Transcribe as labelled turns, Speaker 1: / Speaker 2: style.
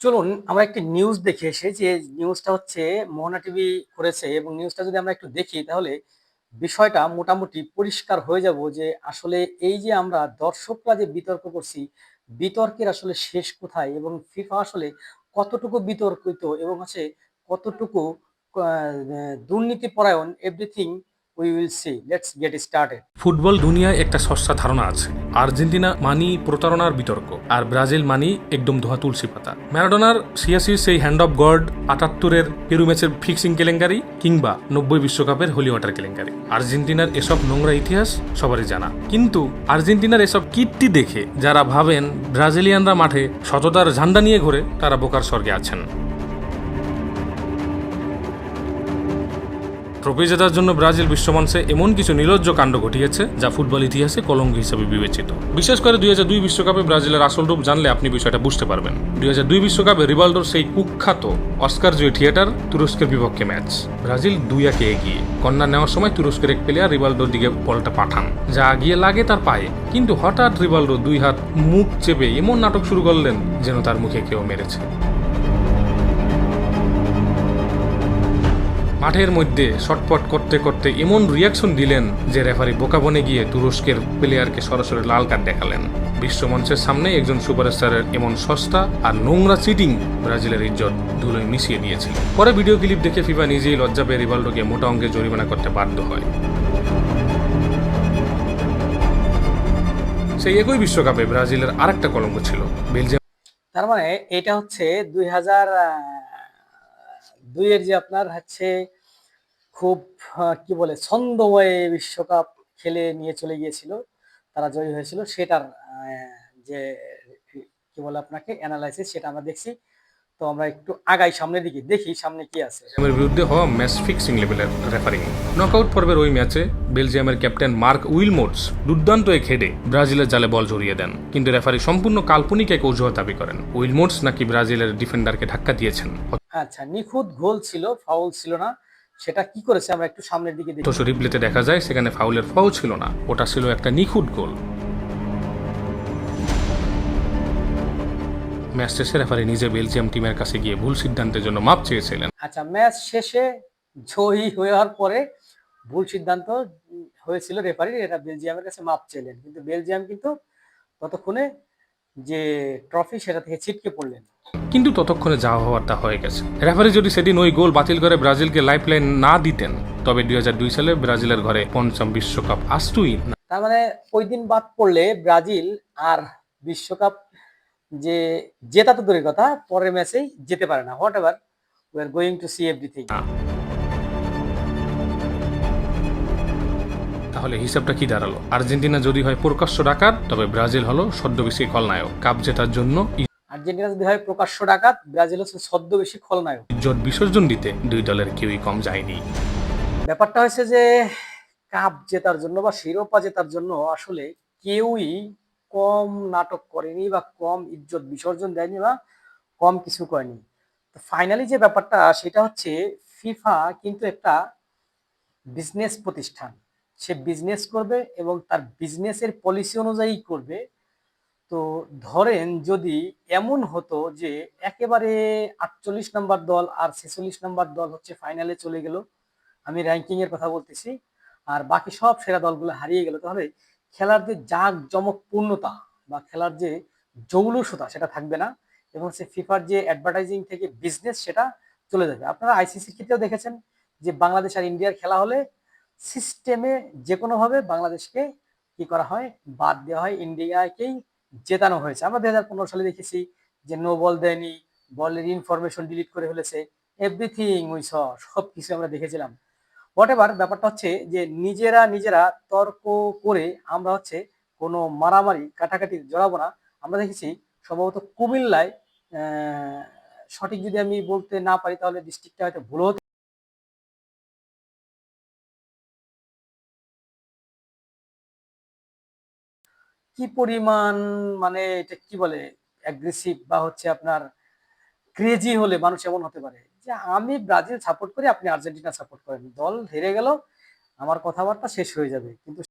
Speaker 1: চলুন আমরা একটি নিউজ দেখে এসে যে নিউজটা হচ্ছে মোহনা টিভি করেছে এবং নিউজটা যদি আমরা একটু দেখি তাহলে বিষয়টা মোটামুটি পরিষ্কার হয়ে যাব যে আসলে এই যে আমরা দর্শকরা যে বিতর্ক করছি বিতর্কের আসলে শেষ কোথায় এবং ফিফা আসলে কতটুকু বিতর্কিত এবং হচ্ছে কতটুকু দুর্নীতিপরায়ণ everything we will see let's get started.
Speaker 2: Football দুনিয়ায় একটা সস্তা ধারণা আছে, আর্জেন্টিনা মানি প্রতারণার বিতর্ক আর ব্রাজিল মানি একদম ধোয়া তুলসী পাতা। ম্যারাডোনার সিয়াসির সেই হ্যান্ড অফ গড, ৭৮-এর পেরু ম্যাচের ফিক্সিং কেলেঙ্কারি কিংবা ৯০ বিশ্বকাপের হোলি ওয়াটার কেলেঙ্কারি, আর্জেন্টিনার এসব নোংরা ইতিহাস সবারই জানা। কিন্তু আর্জেন্টিনার এসব কীর্তি দেখে যারা ভাবেন ব্রাজিলিয়ানরা মাঠে সততার ঝান্ডা নিয়ে ঘোরে, তারা বোকার স্বর্গে আছেন। ট্রফি জেতার জন্য ব্রাজিল বিশ্বমঞ্চে এমন কিছু নির্লজ্জ কাণ্ড ঘটিয়েছে যা ফুটবল ইতিহাসে কলঙ্ক হিসেবে বিবেচিত। বিশেষ করে ২০০২ বিশ্বকাপে ব্রাজিলের আসল রূপ জানলে আপনি বিষয়টা বুঝতে পারবেন। ২০০২ বিশ্বকাপে রিভালডোর সেই কুখ্যাত অস্কার জয়ী থিয়েটার তুরস্কের বিপক্ষে ম্যাচ, ব্রাজিল ২-১ এগিয়ে কর্নার নেওয়ার সময় তুরস্কের এক প্লেয়ার রিভালডোর দিকে বলটা পাঠান, যা গিয়ে লাগে তার পায়ে। কিন্তু হঠাৎ রিভালডো ২ হাত মুখ চেপে এমন নাটক শুরু করলেন যেন তার মুখে কেউ মেরেছে। মাঠের মধ্যে শটপট করতে করতে এমন রিয়াকশন দিলেন যে রেফারি বোকা বনে গিয়ে তুরস্কের প্লেয়ারকে সরাসরি লাল কার্ড দেখালেন। বিশ্বমঞ্চের সামনে একজন সুপারস্টারের এমন সস্তা আর নোংরা চিটিং ব্রাজিলের ইজ্জত ধুলোয় মিশিয়ে দিয়েছিল। পরে ভিডিও ক্লিপ দেখে ফিফা নিজেই লজ্জা পেয়ে রিভালডোকে মোটা অঙ্কে জরিমানা করতে বাধ্য হয়। সেই একই বিশ্বকাপে ব্রাজিলের আরেকটা কলঙ্ক ছিল, বেলজিয়াম।
Speaker 1: তার মানে এটা হচ্ছে ২০০২ এর যে আপনার হচ্ছে খুব কি বলে ছন্দময় বিশ্বকাপ খেলে নিয়ে চলে গিয়েছিল, তারা জয়ী হয়েছিল সেটার যে কি বলে আপনাকে অ্যানালাইসিস সেটা আমরা দেখছি। তো আমরা একটু আগাই সামনের দিকে, দেখি সামনে কি আছে।
Speaker 2: বেলজিয়ামের বিরুদ্ধে হওয়া ম্যাচ ফিক্সিং লেভেলের রেফারিং। নকআউট পর্বের ওই ম্যাচে বেলজিয়ামের ক্যাপ্টেন মার্ক উইলমোটস দুর্দান্ত এক হেডে ব্রাজিলের জালে বল জড়িয়ে দেন, কিন্তু রেফারি সম্পূর্ণ কাল্পনিক এক অজুহাত দাবি করেন। উইলমোটস নাকি ব্রাজিলের ডিফেন্ডারকে ধাক্কা দিয়েছেন।
Speaker 1: আচ্ছা, নিখুঁত গোল ছিল, ফাউল ছিল না। সেটা কি করেছে আমরা একটু সামনের দিকে দেখি।
Speaker 2: অথচ রিপ্লেতে দেখা যায় সেখানে ফাউলের ফাও ছিল না, ওটা ছিল একটা নিখুঁত গোল। ম্যাচ শেষে রেফারি নিজে বেলজিয়াম টিমের কাছে গিয়ে ভুল সিদ্ধান্তের জন্য মাপ চেয়েছিলেন।
Speaker 1: আচ্ছা, ম্যাচ শেষে জয়ী হওয়ার পরে ভুল সিদ্ধান্ত হয়েছিল রেফারির, এটা বেলজিয়ামের কাছে মাপ চাইলেন, কিন্তু বেলজিয়াম কিন্তু ততক্ষণে যে ট্রফি সেটা থেকে ছিটকে পড়লেন।
Speaker 2: কিন্তু ততক্ষণে যা হওয়ার তা হয়ে গেছে। রেফারি যদি সেদিন ওই গোল বাতিল করে ব্রাজিলকে লাইফলাইন না দিতেন, তবে ২০০২ সালে ব্রাজিলের ঘরে পঞ্চম বিশ্বকাপ আসতই না।
Speaker 1: তার মানে ওই দিন বাদ পড়লে ব্রাজিল আর বিশ্বকাপ যে জেতা তো দূরের কথা, পরের ম্যাচেই যেতে পারে না। What ever, we are going to C everything.
Speaker 2: তাহলে হিসাবটা কি দাঁড়ালো? আর্জেন্টিনা যদি হয় প্রকাশ্য ডাকাত, তবে ব্রাজিল হলো ছদ্মবেশী খলনায়ক। কাপ জেতার জন্য
Speaker 1: আর্জেন্টিনা যদি হয় প্রকাশ্য ডাকাত, ব্রাজিল হচ্ছে ছদ্মবেশী খলনায়ক।
Speaker 2: ইজ্জত বিসর্জন দিতে দুই দলের কেউই কম যায়নি।
Speaker 1: ব্যাপারটা হচ্ছে যে কাপ জেতার জন্য বা শিরোপা জেতার জন্য আসলে কেউই কম নাটক করেনি বা কম ইজ্জত বিসর্জন দেয়নি বা কম কিছু করেনি। তো ফাইনালি যে ব্যাপারটা সেটা হচ্ছে ফিফা কিন্তু একটা বিজনেস প্রতিষ্ঠান, সে বিজনেস করবে এবং তার বিজনেসের পলিসি অনুযায়ী করবে। তো ধরেন যদি এমন হতো যে একেবারে ৪৮ নম্বর দল আর ৪৬ নম্বর দল হচ্ছে ফাইনালে চলে গেল, আমি র্যাঙ্কিং এর কথা বলতেছি, আর বাকি সব সেরা দলগুলো হারিয়ে গেল, তাহলে খেলার যে জাঁক জমকপূর্ণতা বা খেলার যে জৌলুসতা সেটা থাকবে না এবং সে ফিফার যে অ্যাডভার্টাইজিং থেকে বিজনেস সেটা চলে যাবে। আপনারা আইসিসির ক্ষেত্রেও দেখেছেন যে বাংলাদেশ আর ইন্ডিয়ার খেলা হলে সিস্টেমে যে কোনোভাবে বাংলাদেশকে কি করা হয়, বাদ দেওয়া হয়, ইন্ডিয়াকেই জেতানো হয়েছে। আমরা ২০১৫ সালে দেখেছি যে নো বল দেয়নি, বলের ইনফরমেশন ডিলিট করে ফেলেছে, এভরিথিং উই স, সব কিছু আমরা দেখেছিলাম। হোয়াট এভার, ব্যাপারটা হচ্ছে যে নিজেরা নিজেরা তর্ক করে আমরা হচ্ছে কোনো মারামারি কাটাকাটি জড়াবো না। আমরা দেখেছি সম্ভবত কুমিল্লায়, সঠিক যদি আমি বলতে না পারি তাহলে ডিস্ট্রিক্টটা হয়তো ভুল হতে, কি পরিমাণ মানে এটা কি বলে অ্যাগ্রেসিভ বা হচ্ছে আপনার ক্রেজি হলে মানুষ এমন হতে পারে যে আমি ব্রাজিল সাপোর্ট করি, আপনি আর্জেন্টিনা সাপোর্ট করেন, দল হেরে গেল, আমার কথাবার্তা শেষ হয়ে যাবে। কিন্তু